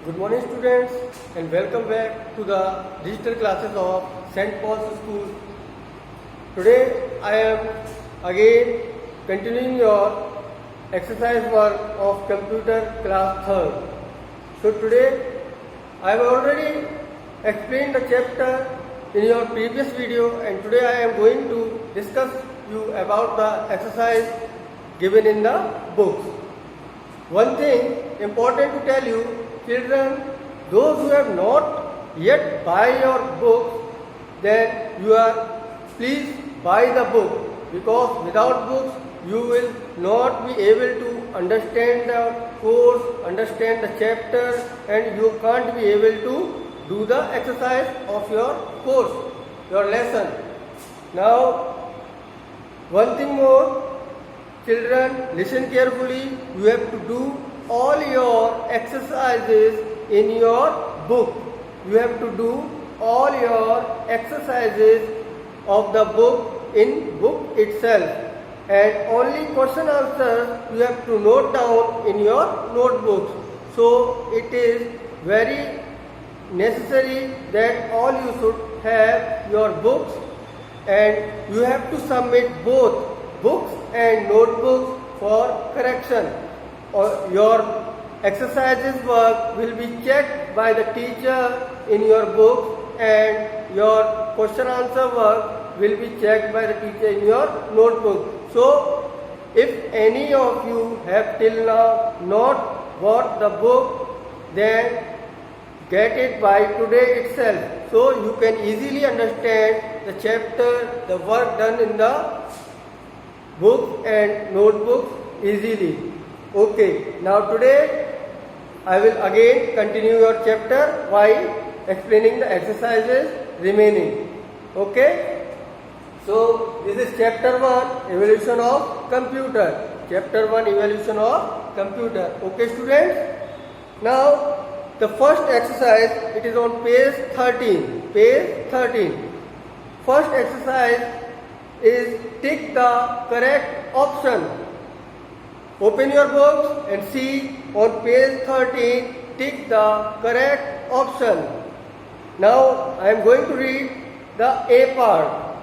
Good morning students and welcome back to the digital classes of St. Paul's School. Today I am again continuing your exercise work of computer class 3rd. So today I have already explained the chapter in your previous video and today I am going to discuss you about the exercise given in the books. One thing important to tell you, children, those who have not yet buy your book, then please buy the book, because without books you will not be able to understand the course, understand the chapter, and you can't be able to do the exercise of your course, your lesson. Now, one thing more, children, listen carefully. You have to do all your exercises in your book. You have to do all your exercises of the book in book itself, and only question answers you have to note down in your notebooks. So it is very necessary that all you should have your books, and you have to submit both books and notebooks for correction. Your exercises work will be checked by the teacher in your book, and your question answer work will be checked by the teacher in your notebook. So if any of you have till now not bought the book, then get it by today itself, so you can easily understand the chapter, the work done in the book and notebook easily. Okay, now today I will again continue your chapter while explaining the exercises remaining. Okay, so this is chapter 1, evolution of computer. Chapter 1, evolution of computer. Okay students, now the first exercise, it is on page 13. Page 13. First exercise is tick the correct option. Open your books and see on page 13, tick the correct option. Now I am going to read the A part.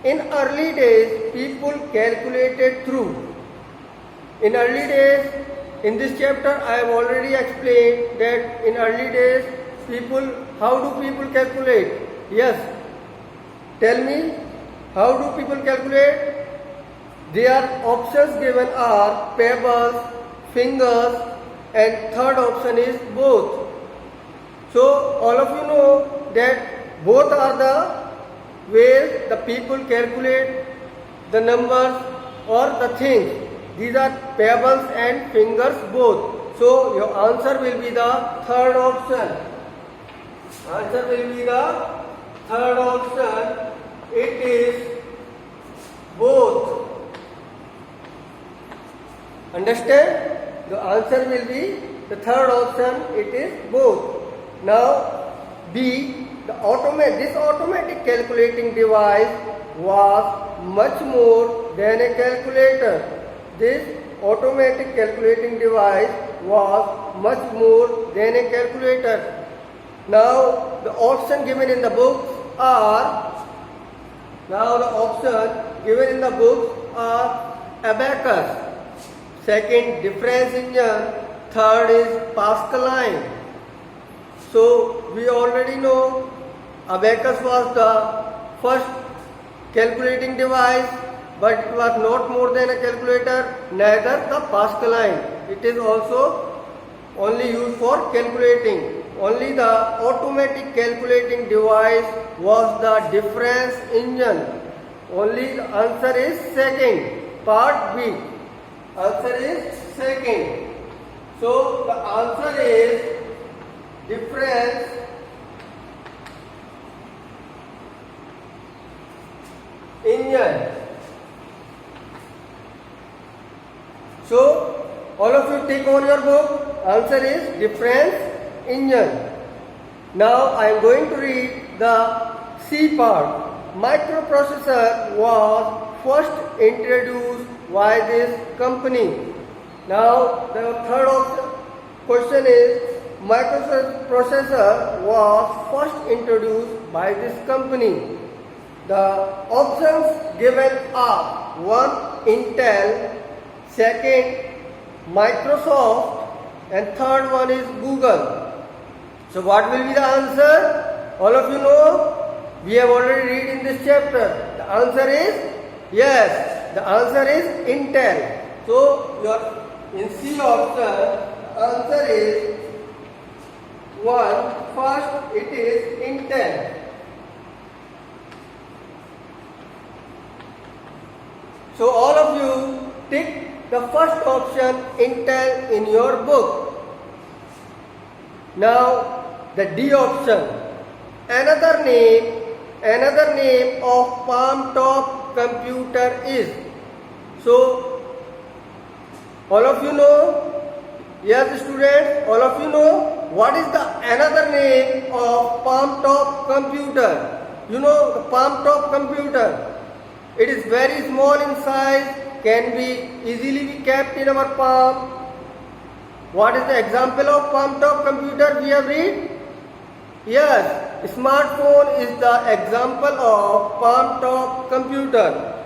In early days, people calculated through. In early days, in this chapter I have already explained that in early days, how do people calculate? Yes, tell me, how do people calculate? Their options given are pebbles, fingers, and third option is both. So all of you know that both are the ways the people calculate the numbers or the things. These are pebbles and fingers both. So your answer will be the third option. Answer will be the third option. It is both. Understand? The answer will be the third option. It is both. Now B, this automatic calculating device was much more than a calculator. This automatic calculating device was much more than a calculator. Now the option given in the books are abacus. Second, difference engine. Third is Pascaline. So we already know abacus was the first calculating device, but it was not more than a calculator, neither the Pascaline. It is also only used for calculating. Only the automatic calculating device was the difference engine. Only the answer is second, part B. Answer is second. So the answer is difference engine. So all of you take on your book. Answer is difference engine. Now I am going to read the C part. Microprocessor was first introduced by this company. Now the third question is microprocessor was first introduced by this company? The options given are: 1. Intel, second Microsoft, and third one is Google. So what will be the answer? All of you know? We have already read in this chapter. The answer is yes. The answer is Intel. So your in C option, the answer is 1. First it is Intel. So all of you tick the first option Intel in your book. Now the D option. Another name of palm top computer is. So all of you know? Yes students, all of you know what is the another name of palm top computer? You know the palm top computer. It is very small in size, can be easily be kept in our palm. What is the example of palm top computer we have read? Yes, smartphone is the example of palm top computer.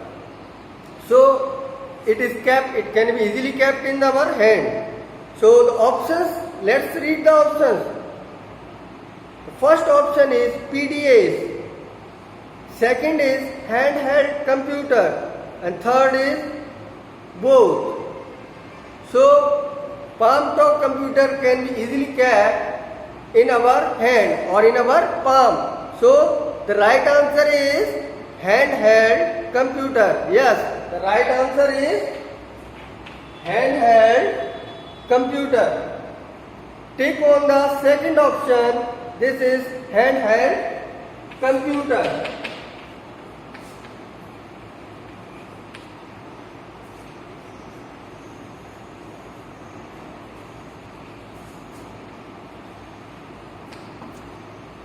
So it can be easily kept in our hand. So the options, let's read the options. The first option is PDAs. Second is handheld computer, and third is both. So palm top computer can be easily kept in our hand or in our palm. So the right answer is handheld computer. Yes, the right answer is handheld computer. Tick on the second option. This is handheld computer.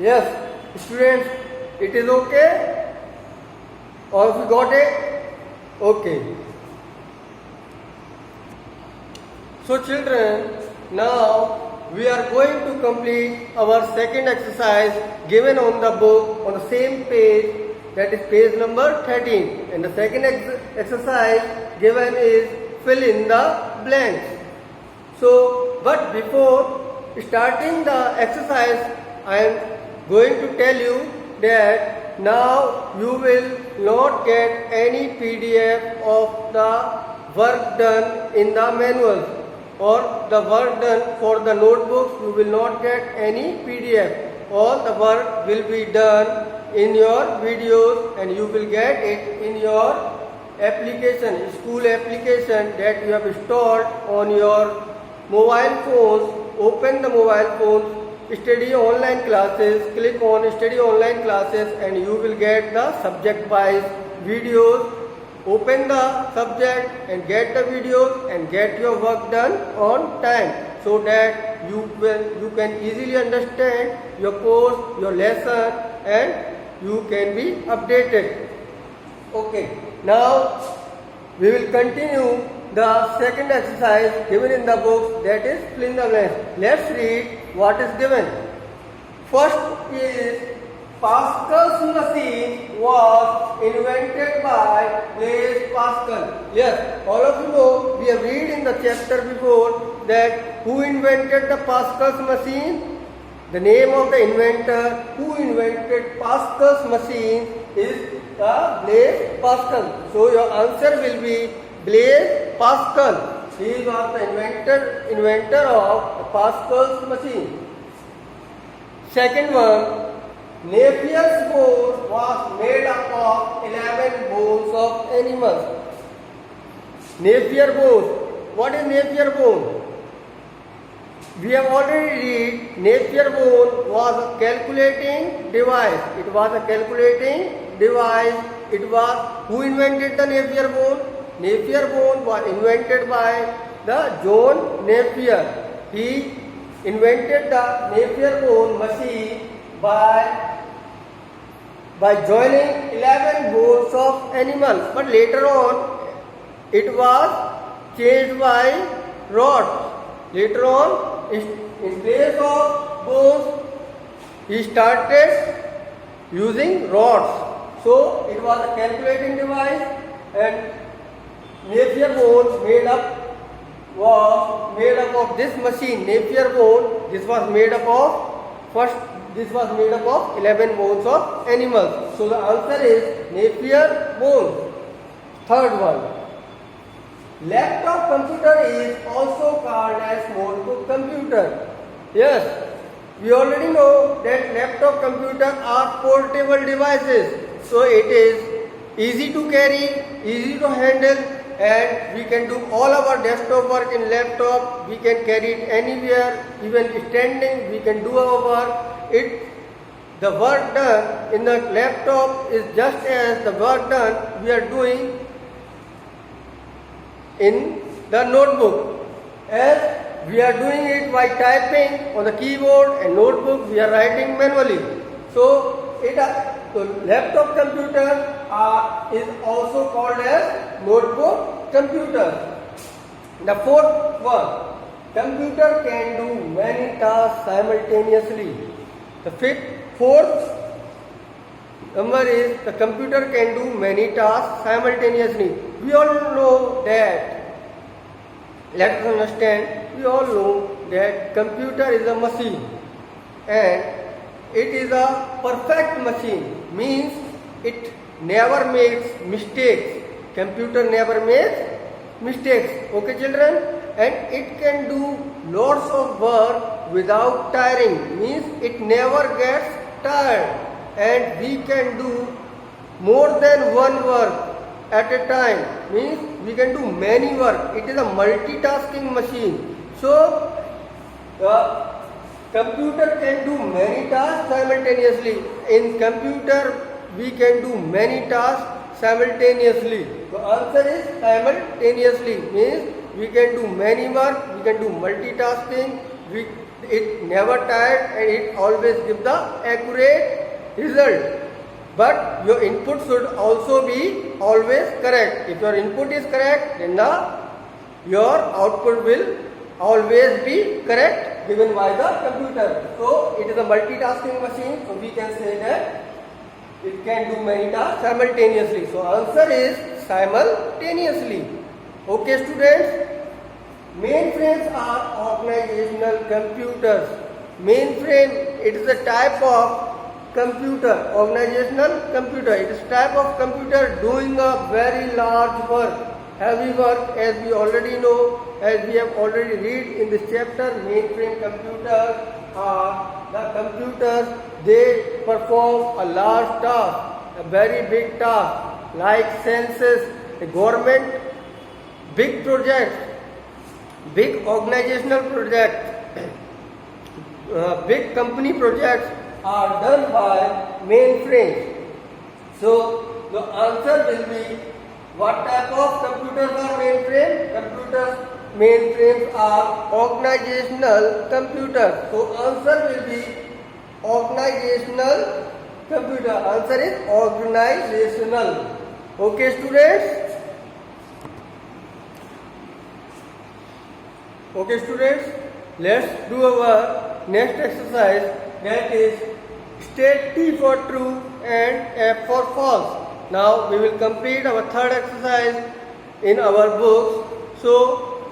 Yes, students, it is okay? All of you got it? Okay. So children, now we are going to complete our second exercise given on the book on the same page, that is page number 13. And the second exercise given is fill in the blanks. So, but before starting the exercise, I am going to tell you that now you will not get any PDF of the work done in the manual or the work done for the notebooks. You will not get any PDF. All the work will be done in your videos and you will get it in your application, school application that you have installed on your mobile phones. Open the mobile phones, study online classes, click on study online classes and you will get the subject wise videos. Open the subject and get the videos and get your work done on time so that you can easily understand your course, your lesson and you can be updated. Okay, now we will continue the second exercise given in the book, that is fill in the blanks. Let's read what is given. First is Pascal's machine was invented by Blaise Pascal. Yes, all of you know, we have read in the chapter before that who invented the Pascal's machine. The name of the inventor who invented Pascal's machine is Blaise Pascal. So your answer will be Blaise Pascal. He was the inventor of the Pascal's machine. Second one, Napier's bone was made up of 11 bones of animals. Napier bone. What is Napier bone? We have already read Napier bone was a calculating device. It was a calculating device. It was who invented the Napier bone? Napier bone was invented by the John Napier. He invented the Napier bone machine by joining 11 bones of animals. But later on, it was changed by rods. Later on, in place of bones, he started using rods. So it was a calculating device, and Napier bone was made up of this machine. Napier bone. This was made up of 11 bones of animals. So the answer is Napier bone. Third one. Laptop computer is also called as notebook computer. Yes, we already know that laptop computers are portable devices. So it is easy to carry, easy to handle, and we can do all our desktop work in laptop. We can carry it anywhere, even standing. We can do our work. The work done in the laptop is just as the work done we are doing in the notebook. As we are doing it by typing on the keyboard, and notebook we are writing manually. So laptop computer is also called as notebook computer. The fourth one, computer can do many tasks simultaneously. The fourth number is the computer can do many tasks simultaneously. We all know that. Let us understand. We all know that computer is a machine, and it is a perfect machine. Means it never makes mistakes. Computer never makes mistakes. Okay, children? And it can do lots of work without tiring. Means it never gets tired. And we can do more than one work at a time. Means we can do many work. It is a multitasking machine. So computer can do many tasks simultaneously. In computer we can do many tasks simultaneously. The answer is simultaneously. Means we can do many work, we can do multitasking, it never tired, and it always gives the accurate result. But your input should also be always correct. If your input is correct, then your output will always be correct given by the computer. So it is a multitasking machine, so we can say that it can do many tasks simultaneously. So answer is simultaneously. Okay, students. Mainframes are organizational computers. Mainframe, it is a type of computer, organizational computer. It is type of computer doing a very large work, heavy work, as we already know, as we have already read in this chapter. Mainframe computers are the computers, they perform a large task, a very big task, like census, a government, big projects, big organizational projects, big company projects are done by mainframes. So the answer will be, what type of computers are mainframe? Mainframes are organizational computers. So answer will be organizational computer. Answer is organizational. Okay, students? Okay, students, let's do our next exercise, that is state T for true and F for false. Now we will complete our third exercise in our books. So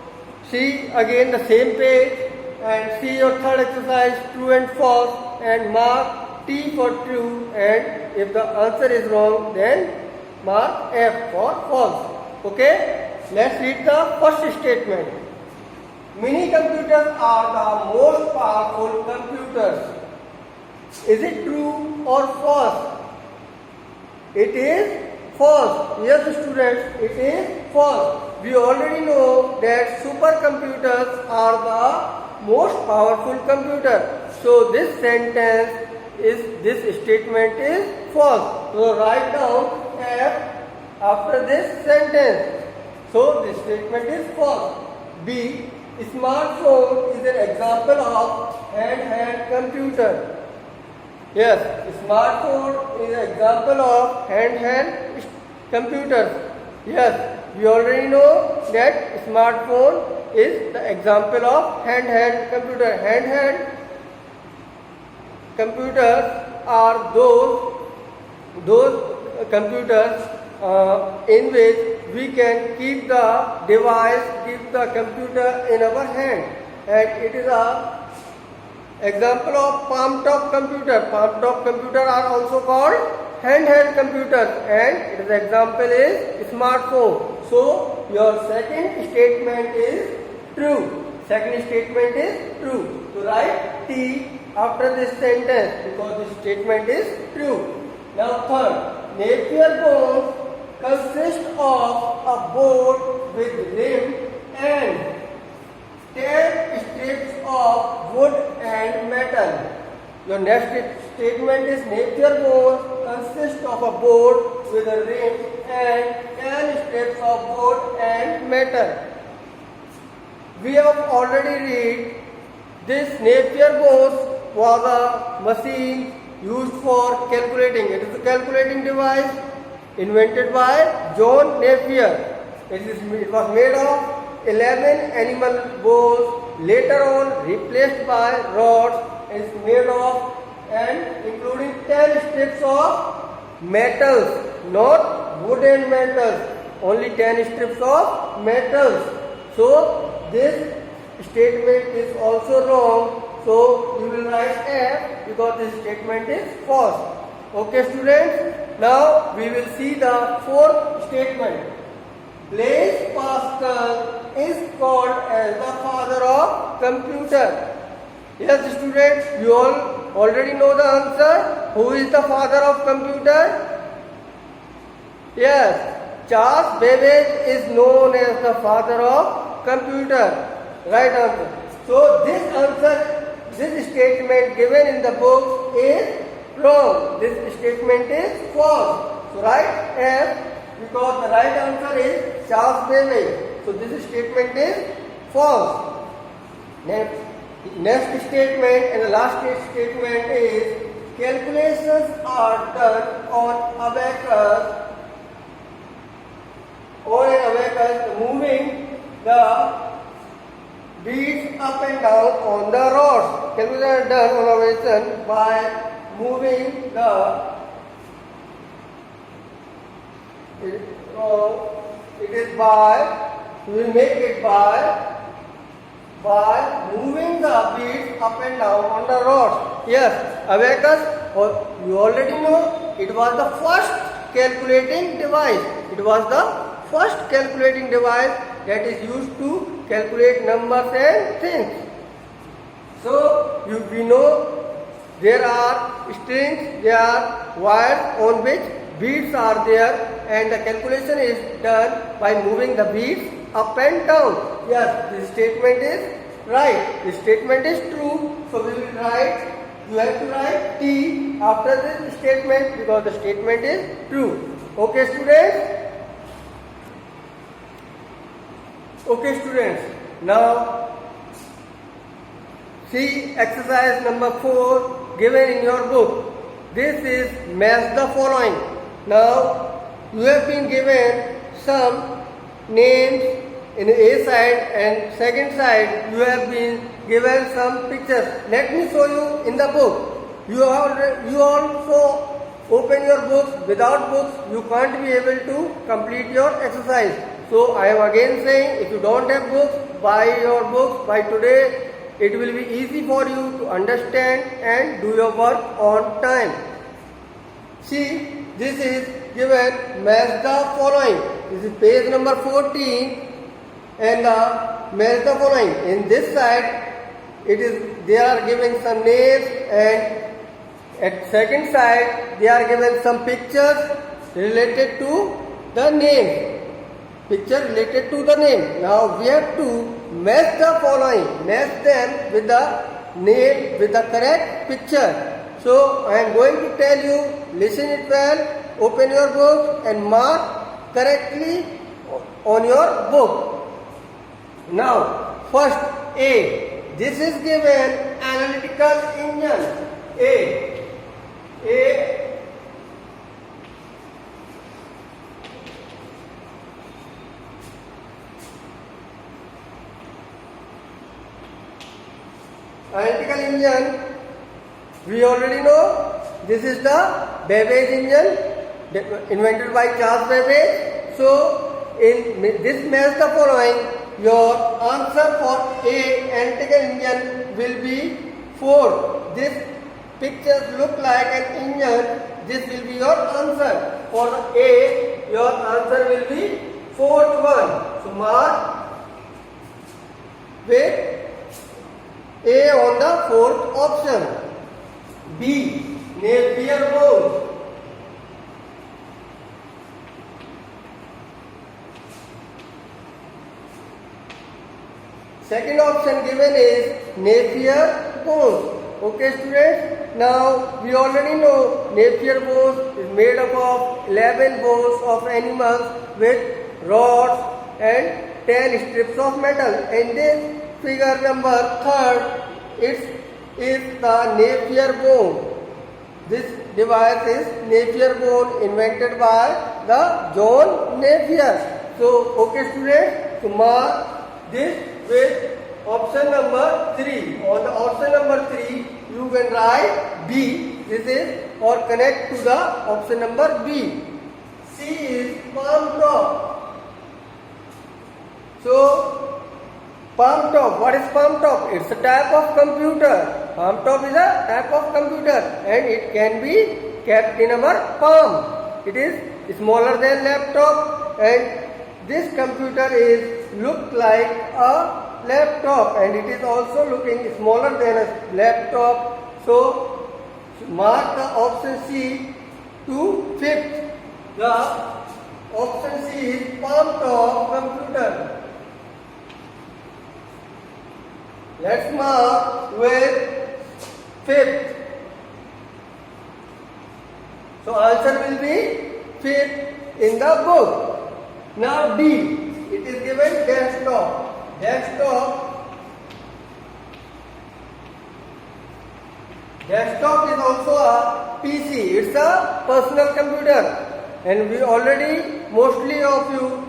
see again the same page and see your third exercise, true and false, and mark T for true, and if the answer is wrong, then mark F for false. Okay, let's read the first statement. Mini computers are the most powerful computers. Is it true or false? It is false. Yes, students, it is false. We already know that supercomputers are the most powerful computer. So this statement is false. So write down F after this sentence. So this statement is false. B. Smartphone is an example of handheld computer. Yes, smartphone is an example of handheld computers. Yes, we already know that smartphone is the example of handheld computer. Handheld computers are those computers in which we can keep the device, keep the computer in our hand, and it is a example of palm top computer. Palm top computer are also called handheld computers, and its example is smartphone. So your second statement is true. Second statement is true. So write T after this sentence because this statement is true. Now third, Napier bones consist of a board with rim and 10 strips of wood and metal. Your next statement is Napier bones consist of a board with a rim and 10 strips of wood and metal. We have already read this. Napier bones was a machine used for calculating. It is a calculating device invented by John Napier. It was made of 11 animal bones, later on replaced by rods. It is made of and including 10 strips of metals, not wooden metals, only 10 strips of metals. So this statement is also wrong. So you will write F because this statement is false. Okay students, now we will see the fourth statement. Blaise Pascal is called as the father of computer. Yes students, you all already know the answer. Who is the father of computer? Yes, Charles Babbage is known as the father of computer. Right answer. So this statement given in the book is wrong. This statement is false. So write F because the right answer is Charles Babbage. So this statement is false. Next statement and the last statement is calculations are done on abacus. On an abacus, moving the beads up and down on the rods. Calculations are done on abacus by moving we will make it by moving the beads up and down on the rods. Yes, abacus, you already know, it was the first calculating device. It was the first calculating device that is used to calculate numbers and things. So we know there are strings, there are wires on which beads are there, and the calculation is done by moving the beads up and down. Yes, this statement is right. This statement is true. So we will write, you have to write T after this statement because the statement is true. Okay students? Okay students, now see exercise number 4 given in your book. This is match the following. Now you have been given some names in A side and second side you have been given some pictures. Let me show you in the book. You also open your books. Without books you can't be able to complete your exercise. So I am again saying, if you don't have books, buy your books. By today it will be easy for you to understand and do your work on time. See, this is given match the following. This is page number 14 and match the following. In this side they are giving some names, and at second side they are given some pictures related to the name. Picture related to the name. Now we have to match the following. Match them with the name with the correct picture. So I am going to tell you, listen it well, open your book and mark correctly on your book. Now first A. This is given analytical engine. A. Analytical engine, we already know this is the Babbage engine invented by Charles Babbage. So in this match the following, your answer for A analytical engine will be 4. This pictures look like an engine. This will be your answer. For A, your answer will be 4th one. So mark with A on the 4th option. B, Napier bone. Second option given is Napier bones. Okay students, now we already know Napier bones is made up of 11 bones of animals with rods and 10 strips of metal. And this figure number 3rd, it is the Napier bone. This device is Napier bone invented by the John Napier. So okay students, so mark this with option number 3. On the option number 3, you can write B. This is or connect to the option number B. C is palm top. So palm top. What is palm top? It's a type of computer. Palm top is a type of computer, and it can be kept in our palm. It is smaller than laptop, and this computer is look like a laptop, and it is also looking smaller than a laptop. So mark the option C to 5th. The option C is palm top computer. Let's mark with 5th. So answer will be 5th in the book. Now D, it is given desktop. Desktop is also a PC. It's a personal computer, and we already, mostly of you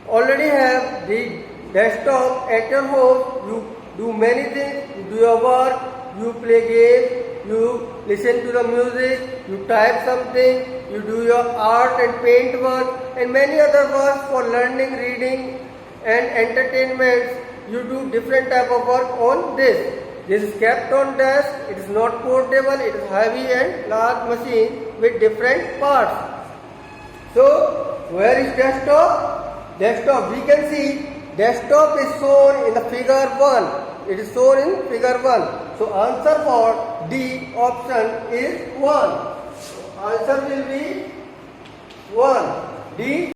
already have the desktop at your home. You do many things. You do your work, you play games, you listen to the music, you type something, you do your art and paint work, and many other works for learning, reading and entertainment. You do different type of work on this. This is kept on desk. It is not portable. It is heavy and large machine with different parts. So where is desktop? Desktop, we can see desktop is shown in the figure 1. It is shown in figure 1. So answer for D option is 1. Answer will be 1. D.